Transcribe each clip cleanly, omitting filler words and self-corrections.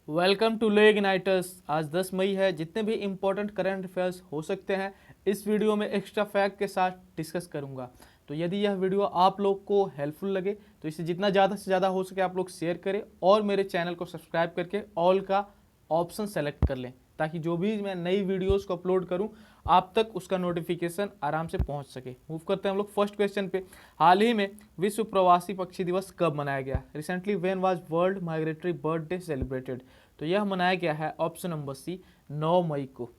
Welcome to ले इग्नाइटर्स। आज 10 मई है। जितने भी इंपॉर्टेंट करंट अफेयर्स हो सकते हैं इस वीडियो में एक्स्ट्रा फैक्ट के साथ डिस्कस करूंगा। तो यदि यह वीडियो आप लोग को हेल्पफुल लगे तो इसे जितना ज़्यादा से ज़्यादा हो सके आप लोग शेयर करें और मेरे चैनल को सब्सक्राइब करके ऑल का ऑप्शन सेलेक्ट कर लें ताकि जो भी मैं नई वीडियोस को अपलोड करूं आप तक उसका नोटिफिकेशन आराम से पहुंच सके। मूव करते हैं हम लोग फर्स्ट क्वेश्चन पे। हाल ही में विश्व प्रवासी पक्षी दिवस कब मनाया गया? Recently when was world migratory bird day celebrated? तो यह मनाया गया है ऑप्शन नंबर सी 9 मई को।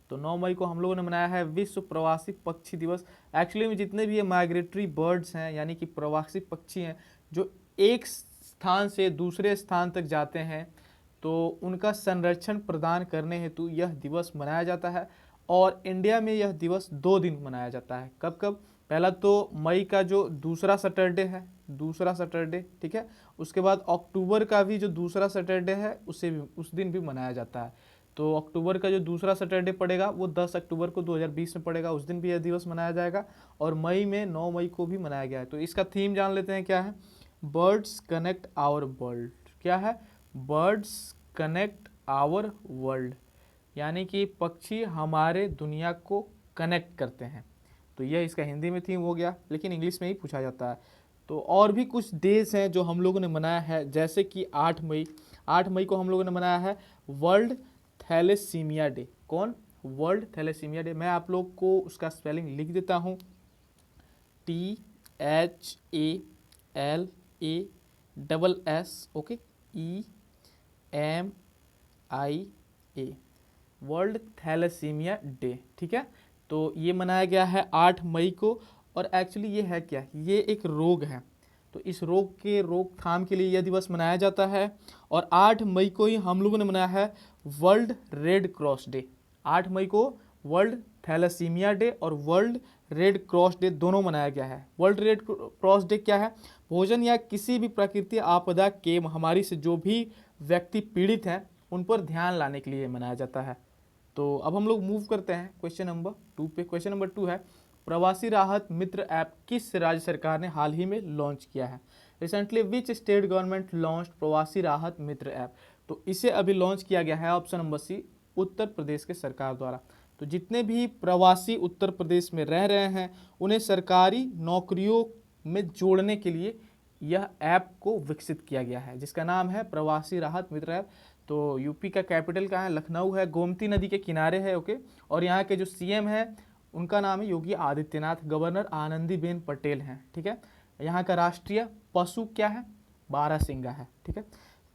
तो 9 मई को हम लोगों ने मनाया है विश्व प्रवासी पक्षी दिवस। एक्चुअली में जितने भी ये माइग्रेटरी बर्ड्स हैं यानी कि प्रवासी पक्षी हैं जो एक स्थान से दूसरे स्थान तक जाते हैं तो उनका संरक्षण प्रदान करने हेतु यह दिवस मनाया जाता है। और इंडिया में यह दिवस 2 दिन मनाया जाता है। कब कब? पहला तो मई का जो दूसरा सैटरडे है, दूसरा सैटरडे, ठीक है। उसके बाद अक्टूबर का भी जो दूसरा सैटरडे है उसे भी उस दिन भी मनाया जाता है। तो अक्टूबर का जो दूसरा सैटरडे पड़ेगा वो 10 अक्टूबर को 2020 में पड़ेगा, उस दिन भी यह दिवस मनाया जाएगा। और मई में 9 मई को भी मनाया गया है। तो इसका थीम जान लेते हैं क्या है। Birds connect our world. क्या है? बर्ड्स कनेक्ट आवर वर्ल्ड, यानी कि पक्षी हमारे दुनिया को कनेक्ट करते हैं। तो यह इसका हिंदी में थीम हो गया, लेकिन इंग्लिश में ही पूछा जाता है। तो और भी कुछ डेज हैं जो हम लोगों ने मनाया है, जैसे कि 8 मई को हम लोगों ने मनाया है वर्ल्ड थैलेसीमिया डे। कौन? World thalassemia day. मैं आप लोग को उसका स्पेलिंग लिख देता हूँ। THALASS, okay, EMIA, world thalassemia day, ठीक है। तो ये मनाया गया है 8 मई को। और एक्चुअली ये है क्या? ये एक रोग है। तो इस रोग के रोकथाम के लिए यह दिवस मनाया जाता है। और 8 मई को ही हम लोगों ने मनाया है वर्ल्ड रेड क्रॉस डे। 8 मई को वर्ल्ड थैलेसीमिया डे और वर्ल्ड रेड क्रॉस डे दोनों मनाया गया है। वर्ल्ड रेड क्रॉस डे क्या है? भोजन या किसी भी प्राकृतिक आपदा के महामारी से जो भी व्यक्ति पीड़ित हैं उन पर ध्यान लाने के लिए मनाया जाता है। तो अब हम लोग मूव करते हैं क्वेश्चन नंबर 2 पे। क्वेश्चन नंबर 2 है प्रवासी राहत मित्र ऐप किस राज्य सरकार ने हाल ही में लॉन्च किया है? Recently which state government launch प्रवासी राहत मित्र ऐप? तो इसे अभी लॉन्च किया गया है ऑप्शन नंबर सी उत्तर प्रदेश के सरकार द्वारा। तो जितने भी प्रवासी उत्तर प्रदेश में रह रहे हैं उन्हें सरकारी नौकरियों में जोड़ने के लिए यह ऐप को विकसित किया गया है जिसका नाम है प्रवासी राहत मित्र ऐप। तो यूपी का कैपिटल कहाँ है? लखनऊ है, गोमती नदी के किनारे है, ओके। और यहाँ के जो सीएम है उनका नाम है योगी आदित्यनाथ, गवर्नर आनंदीबेन पटेल हैं, ठीक है। यहाँ का राष्ट्रीय पशु क्या है? बारहसिंगा है, ठीक है।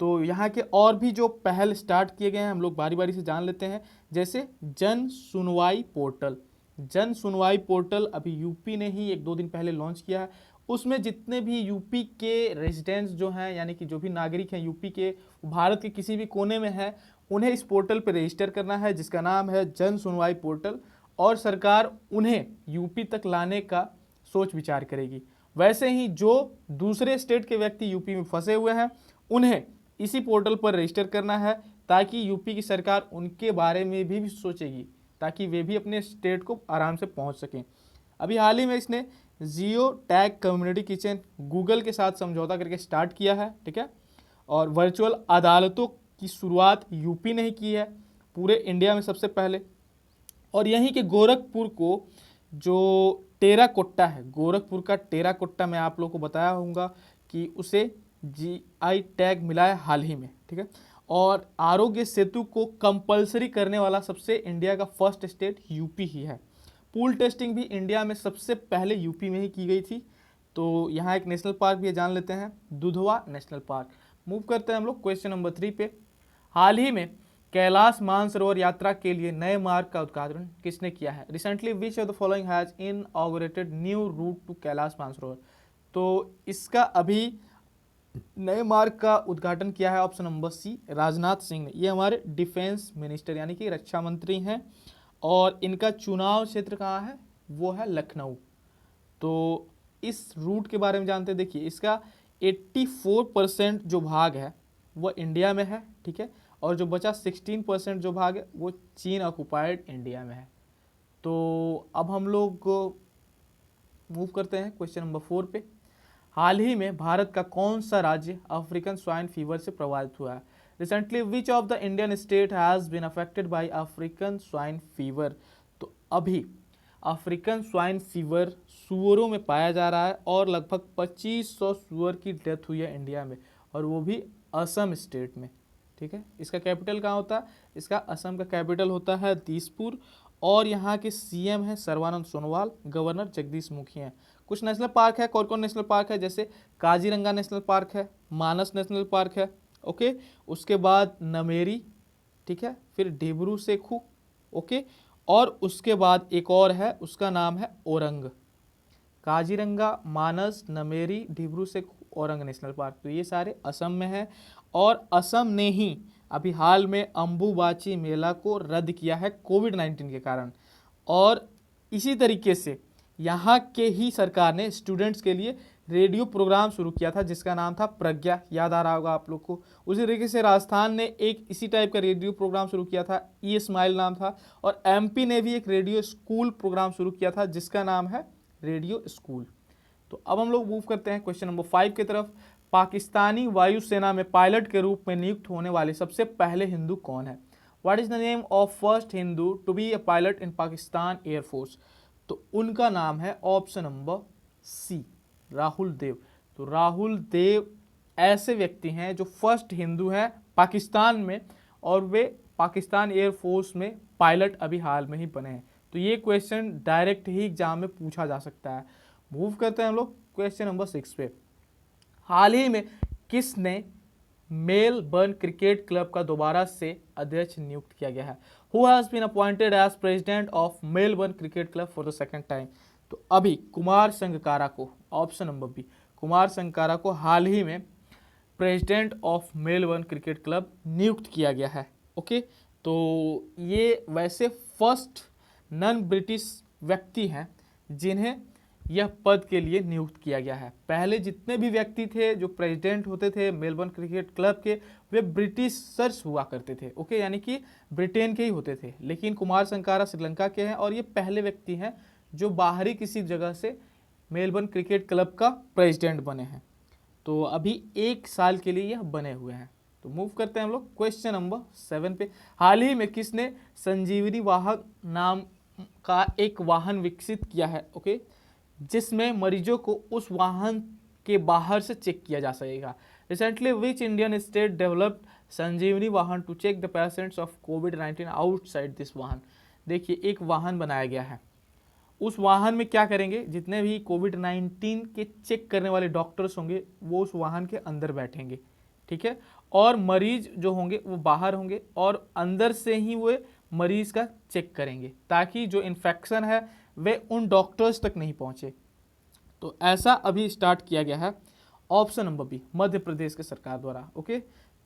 तो यहाँ के और भी जो पहल स्टार्ट किए गए हैं हम लोग बारी बारी से जान लेते हैं। जैसे जन सुनवाई पोर्टल। जन सुनवाई पोर्टल अभी यूपी ने ही 1-2 दिन पहले लॉन्च किया है। उसमें जितने भी यूपी के रेजिडेंट्स जो हैं यानी कि जो भी नागरिक हैं यूपी के, भारत के किसी भी कोने में हैं, उन्हें इस पोर्टल पर रजिस्टर करना है जिसका नाम है जन सुनवाई पोर्टल। और सरकार उन्हें यूपी तक लाने का सोच विचार करेगी। वैसे ही जो दूसरे स्टेट के व्यक्ति यूपी में फंसे हुए हैं उन्हें इसी पोर्टल पर रजिस्टर करना है ताकि यूपी की सरकार उनके बारे में भी सोचेगी ताकि वे भी अपने स्टेट को आराम से पहुंच सकें। अभी हाल ही में इसने geo tag community kitchen Google के साथ समझौता करके स्टार्ट किया है, ठीक है। और वर्चुअल अदालतों की शुरुआत यूपी ने ही की है पूरे इंडिया में सबसे पहले। और यहीं के गोरखपुर को जो टेराकोट्टा है, गोरखपुर का टेराकोट्टा मैं आप लोगों को बताया होगा कि उसे जीआई टैग मिला है हाल ही में, ठीक है। और आरोग्य सेतु को कंपलसरी करने वाला सबसे इंडिया का फर्स्ट स्टेट यूपी ही है। पूल टेस्टिंग भी इंडिया में सबसे पहले यूपी में ही की गई थी। तो यहाँ एक नेशनल पार्क भी है, जान लेते हैं, दुधवा नेशनल पार्क। मूव करते हैं हम लोग क्वेश्चन नंबर 3 पे। हाल ही में कैलाश मानसरोवर यात्रा के लिए नए मार्ग का उद्घाटन किसने किया है? Recently which of the following has inaugurated new route to Kailash Mansarovar? तो इसका अभी नए मार्ग का उद्घाटन किया है option number C Rajnath Singh ने। ये हमारे डिफेंस मिनिस्टर यानी कि रक्षा मंत्री हैं और इनका चुनाव क्षेत्र कहाँ है? वो है लखनऊ। तो इस रूट के बारे में जानते हैं। देखिए इसका 84% जो भाग है वो इंडिया में है, ठीक है। और जो बचा 16% जो भाग है वो चीन ऑक्युपाइड इंडिया में है। तो अब हम लोग मूव करते हैं क्वेश्चन नंबर 4 पे। हाल ही में भारत का कौन सा राज्य अफ्रीकन स्वाइन फीवर से प्रभावित हुआ है? Recently which of the Indian state has been affected by African swine fever? तो अभी अफ्रीकन स्वाइन फीवर सुअरों में पाया जा रहा है और लगभग 2500 सुअर की डेथ हुई है इंडिया में, और वो भी असम स्टेट में। ठीक है, इसका कैपिटल कहाँ होता है? इसका असम का कैपिटल होता है दिसपुर, और यहाँ के सीएम है सर्बानंद सोनोवाल, गवर्नर जगदीश मुखी हैं। कुछ नेशनल पार्क है, कौन कौन नेशनल पार्क है? जैसे काजीरंगा नेशनल पार्क है, मानस नेशनल पार्क है, ओके, उसके बाद नमेरी, ठीक है, फिर डिब्रू सेखू, ओके, और उसके बाद एक और है, उसका नाम है ओरंग। काजीरंगा, मानस, नमेरी, डिब्रू सेखू, औरंग नेशनल पार्क, तो ये सारे असम में है। और असम ने ही अभी हाल में अंबुबाची मेला को रद्द किया है कोविड-19 के कारण। और इसी तरीके से यहाँ के ही सरकार ने स्टूडेंट्स के लिए रेडियो प्रोग्राम शुरू किया था जिसका नाम था प्रज्ञा, याद आ रहा होगा आप लोग को। उसी तरीके से राजस्थान ने एक इसी टाइप का रेडियो प्रोग्राम शुरू किया था, ई स्माइल नाम था। और एमपी ने भी एक रेडियो स्कूल प्रोग्राम शुरू किया था जिसका नाम है रेडियो स्कूल। तो अब हम लोग मूव करते हैं क्वेश्चन नंबर 5 की तरफ। पाकिस्तानी वायुसेना में पायलट के रूप में नियुक्त होने वाले सबसे पहले हिंदू कौन है? What is the name of first Hindu to be a pilot in Pakistan air force? तो उनका नाम है option number C, Rahul Dev. तो राहुल देव ऐसे व्यक्ति हैं जो फर्स्ट हिंदू हैं पाकिस्तान में, और वे पाकिस्तान एयरफोर्स में पायलट अभी हाल में ही बने हैं। तो ये क्वेश्चन डायरेक्ट ही एग्जाम में पूछा जा सकता है। मूव करते हैं हम लोग क्वेश्चन नंबर 6 पे। हाल ही में किसने मेलबर्न क्रिकेट क्लब का दोबारा से अध्यक्ष नियुक्त किया गया है? Who has been appointed as president of Melbourne cricket club for the second time? तो अभी कुमार संगकारा को, option number B, Kumar Sangakkara को हाल ही में president of Melbourne cricket club नियुक्त किया गया है। ओके, तो ये वैसे फर्स्ट नॉन ब्रिटिश व्यक्ति हैं जिन्हें यह पद के लिए नियुक्त किया गया है। पहले जितने भी व्यक्ति थे जो प्रेसिडेंट होते थे मेलबर्न क्रिकेट क्लब के, वे ब्रिटिशर्स हुआ करते थे, ओके, यानी कि ब्रिटेन के ही होते थे। लेकिन कुमार संगकारा श्रीलंका के हैं और ये पहले व्यक्ति हैं जो बाहरी किसी जगह से मेलबर्न क्रिकेट क्लब का प्रेसिडेंट बने हैं। तो अभी 1 साल के लिए यह बने हुए हैं। तो मूव करते हैं हम लोग क्वेश्चन नंबर 7 पे। हाल ही में किसने संजीवनी वाहक नाम का एक वाहन विकसित किया है, ओके, जिसमें मरीजों को उस वाहन के बाहर से चेक किया जा सकेगा? Recently which Indian state developed Sanjeevani वाहन to check the patients of कोविड-19 आउटसाइड दिस वाहन? देखिए, एक वाहन बनाया गया है, उस वाहन में क्या करेंगे, जितने भी कोविड-19 के चेक करने वाले डॉक्टर्स होंगे वो उस वाहन के अंदर बैठेंगे, ठीक है, और मरीज जो होंगे वो बाहर होंगे और अंदर से ही वो मरीज का चेक करेंगे ताकि जो इन्फेक्शन है वे उन डॉक्टर्स तक नहीं पहुंचे। तो ऐसा अभी स्टार्ट किया गया है, option number B, Madhya Pradesh के सरकार द्वारा। ओके,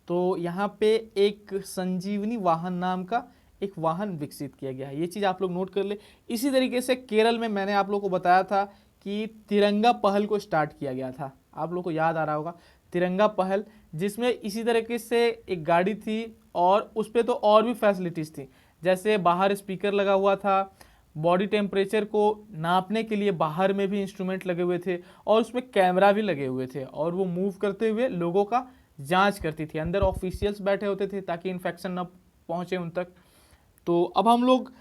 तो यहाँ पे एक संजीवनी वाहन नाम का एक वाहन विकसित किया गया है, ये चीज़ आप लोग नोट कर ले। इसी तरीके से केरल में मैंने आप लोगों को बताया था कि तिरंगा पहल को स्टार्ट किया गया था, आप लोग को याद आ रहा होगा तिरंगा पहल, जिसमें इसी तरीके से एक गाड़ी थी और उस पर तो और भी फैसिलिटीज़ थी, जैसे बाहर स्पीकर लगा हुआ था, बॉडी टेम्परेचर को नापने के लिए बाहर में भी इंस्ट्रूमेंट लगे हुए थे और उसमें कैमरा भी लगे हुए थे और वो मूव करते हुए लोगों का जांच करती थी। अंदर ऑफिशियल्स बैठे होते थे ताकि इन्फेक्शन ना पहुंचे उन तक। तो अब हम लोग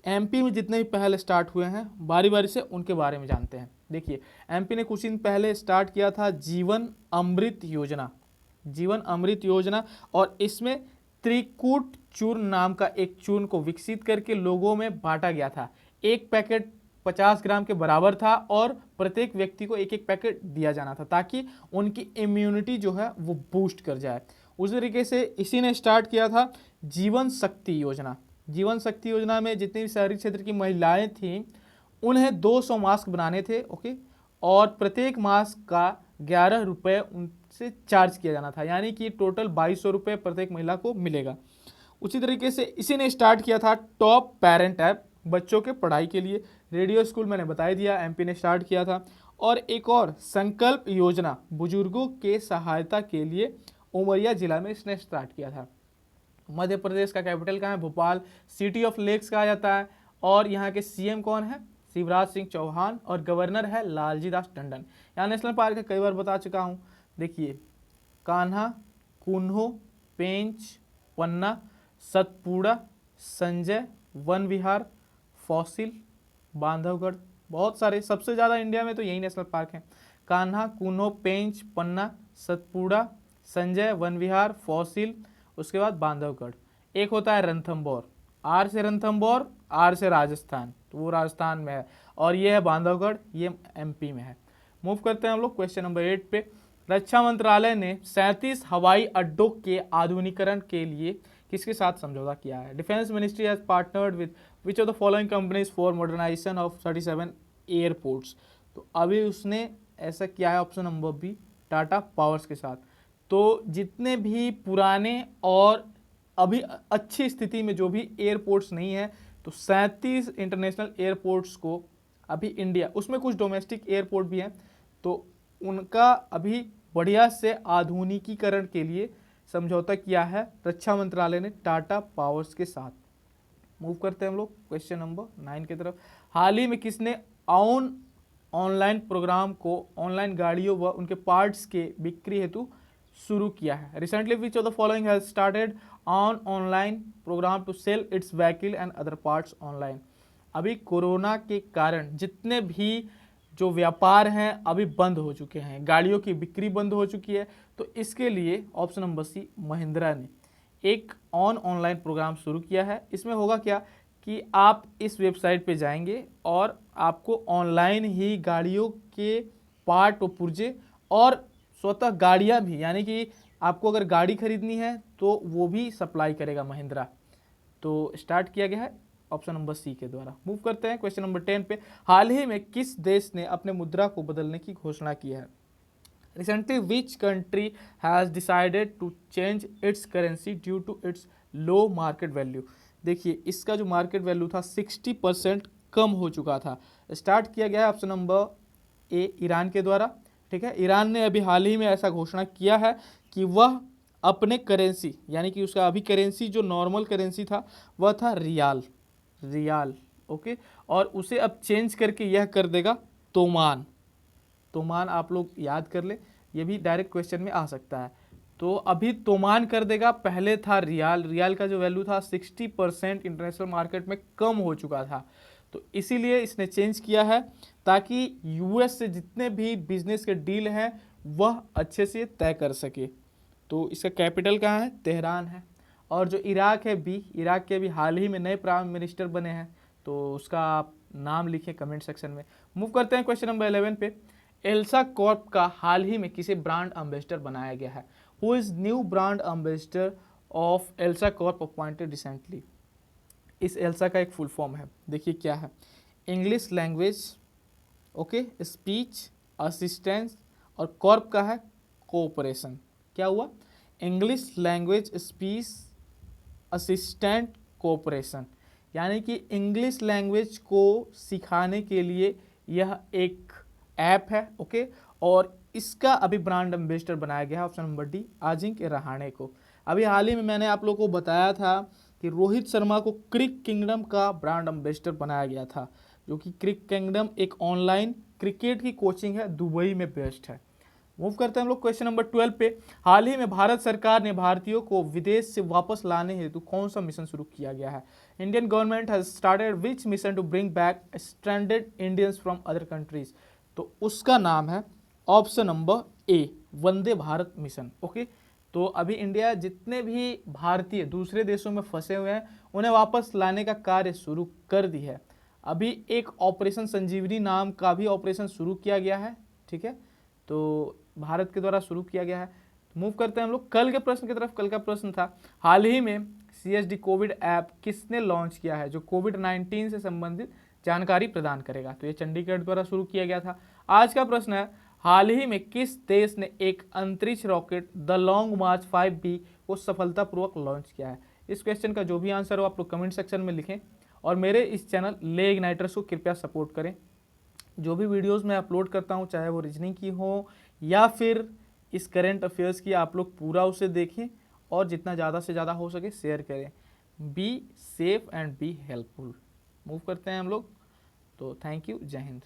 एमपी में जितने भी पहल स्टार्ट हुए हैं बारी बारी से उनके बारे में जानते हैं। देखिए, एमपी ने कुछ दिन पहले स्टार्ट किया था जीवन अमृत योजना, जीवन अमृत योजना, और इसमें त्रिकूट चूर्ण नाम का एक चूर्ण को विकसित करके लोगों में बांटा गया था। एक पैकेट 50 ग्राम के बराबर था और प्रत्येक व्यक्ति को एक एक पैकेट दिया जाना था ताकि उनकी इम्यूनिटी जो है वो बूस्ट कर जाए। उसी तरीके से इसी ने स्टार्ट किया था जीवन शक्ति योजना। जीवन शक्ति योजना में जितनी भी शहरी क्षेत्र की महिलाएं थीं उन्हें 200 मास्क बनाने थे, ओके, और प्रत्येक मास्क का 11 रुपये उनसे चार्ज किया जाना था, यानी कि टोटल 2200 रुपये प्रत्येक महिला को मिलेगा। उसी तरीके से इसी ने स्टार्ट किया था टॉप पेरेंट ऐप बच्चों के पढ़ाई के लिए। रेडियो स्कूल मैंने बता दिया एमपी ने स्टार्ट किया था। और एक और संकल्प योजना बुजुर्गों के सहायता के लिए उमरिया जिला में इसने स्टार्ट किया था। मध्य प्रदेश का कैपिटल कहाँ है? भोपाल। सिटी ऑफ लेक्स कहा जाता है। और यहाँ के सीएम कौन है? शिवराज सिंह चौहान और गवर्नर है लालजी दास टंडन। यहाँ नेशनल पार्क है, कई बार बता चुका हूँ। देखिए कान्हा, कुन्हो, पेंच, पन्ना, सतपुड़ा, संजय, वन विहार, फॉसिल, बांधवगढ़। बहुत सारे, सबसे ज़्यादा इंडिया में तो यही नेशनल पार्क है, कान्हा, कुन्हो, पेंच, पन्ना, सतपुड़ा, संजय, वन विहार, फॉसिल, उसके बाद बांधवगढ़। एक होता है रणथंभौर, आर से रणथंभौर, आर से राजस्थान, तो वो राजस्थान में है, और ये है बांधवगढ़, ये एमपी में है। मूव करते हैं हम लोग क्वेश्चन नंबर 8 पे। रक्षा मंत्रालय ने 37 हवाई अड्डों के आधुनिकीकरण के लिए किसके साथ समझौता किया है? Defence ministry has partnered with which of the following companies for modernisation of 37 airports. तो अभी उसने ऐसा किया है, option number B, Tata powers के साथ। तो जितने भी पुराने और अभी अच्छी स्थिति में जो भी एयरपोर्ट्स नहीं है, तो 37 इंटरनेशनल एयरपोर्ट्स को अभी इंडिया, उसमें कुछ डोमेस्टिक एयरपोर्ट भी हैं, तो उनका अभी बढ़िया से आधुनिकीकरण के लिए समझौता किया है रक्षा मंत्रालय ने टाटा पावर्स के साथ। मूव करते हैं हम लोग क्वेश्चन नंबर 9 की तरफ। हाल ही में किसने ऑनलाइन प्रोग्राम को ऑनलाइन गाड़ियों व उनके पार्ट्स के बिक्री हेतु शुरू किया है? Recently which of the following has started online program to sell its vehicle and other parts online. अभी कोरोना के कारण जितने भी जो व्यापार हैं अभी बंद हो चुके हैं, गाड़ियों की बिक्री बंद हो चुकी है, तो इसके लिए ऑप्शन नंबर सी, महिंद्रा ने एक ऑनलाइन प्रोग्राम शुरू किया है। इसमें होगा क्या कि आप इस वेबसाइट पे जाएंगे और आपको ऑनलाइन ही गाड़ियों के पार्ट और पुर्जे और स्वतः गाड़ियां भी, यानी कि आपको अगर गाड़ी खरीदनी है तो वो भी सप्लाई करेगा महिंद्रा। तो स्टार्ट किया गया है ऑप्शन नंबर सी के द्वारा। मूव करते हैं क्वेश्चन नंबर 10 पे। हाल ही में किस देश ने अपने मुद्रा को बदलने की घोषणा की है? Recently which country has decided to change its currency due to its low market value. देखिए इसका जो मार्केट वैल्यू था 60% कम हो चुका था। स्टार्ट किया गया है ऑप्शन नंबर ए, ईरान के द्वारा। ठीक है, ईरान ने अभी हाल ही में ऐसा घोषणा किया है कि वह अपने करेंसी, यानी कि उसका अभी करेंसी जो नॉर्मल करेंसी था वह था रियाल, ओके, और उसे अब चेंज करके यह कर देगा तोमान। आप लोग याद कर ले, ये भी डायरेक्ट क्वेश्चन में आ सकता है। तो अभी तोमान कर देगा, पहले था रियाल का जो वैल्यू था 60% इंटरनेशनल मार्केट में कम हो चुका था, तो इसीलिए इसने चेंज किया है ताकि यूएस से जितने भी बिजनेस के डील हैं वह अच्छे से तय कर सके। तो इसका कैपिटल कहाँ है? तेहरान है। और जो इराक है भी, इराक के भी हाल ही में नए प्राइम मिनिस्टर बने हैं, तो उसका आप नाम लिखें कमेंट सेक्शन में। मूव करते हैं क्वेश्चन नंबर 11 पे। एल्सा कॉर्प का हाल ही में किसे ब्रांड एम्बेसडर बनाया गया है? Who is new brand ambassador of Elsa Corp appointed recently? इस एल्सा का एक फुल फॉर्म है, देखिए क्या है, English language, okay, speech assistance, और कॉर्प का है कोऑपरेशन। क्या हुआ? English language speech assistant cooperation, यानी कि इंग्लिश लैंग्वेज को सिखाने के लिए यह एक ऐप है, ओके, और इसका अभी ब्रांड एम्बेसडर बनाया गया है option number D, Ajinkya Rahane को। अभी हाल ही में मैंने आप लोगों को बताया था कि रोहित शर्मा को क्रिक किंगडम का ब्रांड एम्बेसडर बनाया गया था, जो कि क्रिक किंगडम एक ऑनलाइन क्रिकेट की कोचिंग है, दुबई में बेस्ड है। मूव करते हैं हम लोग क्वेश्चन नंबर 12 पे। हाल ही में भारत सरकार ने भारतीयों को विदेश से वापस लाने हेतु कौन सा मिशन शुरू किया गया है? Indian government has started which mission to bring back stranded Indians from other countries. तो उसका नाम है option number A, Vande Bharat mission, okay. तो अभी इंडिया जितने भी भारतीय दूसरे देशों में फंसे हुए हैं उन्हें वापस लाने का कार्य शुरू कर दी है। अभी एक ऑपरेशन संजीवनी नाम का भी ऑपरेशन शुरू किया गया है, ठीक है, तो भारत के द्वारा शुरू किया गया है। मूव करते हैं हम लोग कल के प्रश्न की तरफ। कल का प्रश्न था, हाल ही में CSD कोविड ऐप किसने लॉन्च किया है जो कोविड-19 से संबंधित जानकारी प्रदान करेगा? तो ये चंडीगढ़ द्वारा शुरू किया गया था। आज का प्रश्न है, हाल ही में किस देश ने एक अंतरिक्ष rocket the long March 5B को सफलतापूर्वक लॉन्च किया है? इस क्वेश्चन का जो भी आंसर हो आप लोग कमेंट सेक्शन में लिखें, और मेरे इस चैनल ले इग्नाइटर्स को कृपया सपोर्ट करें। जो भी वीडियोस मैं अपलोड करता हूं, चाहे वो रीजनिंग की हो या फिर इस करंट अफेयर्स की, आप लोग पूरा उसे देखें और जितना ज़्यादा से ज़्यादा हो सके शेयर करें। Be safe and be helpful. Move करते हैं हम लोग तो थैंक यू, जय हिंद।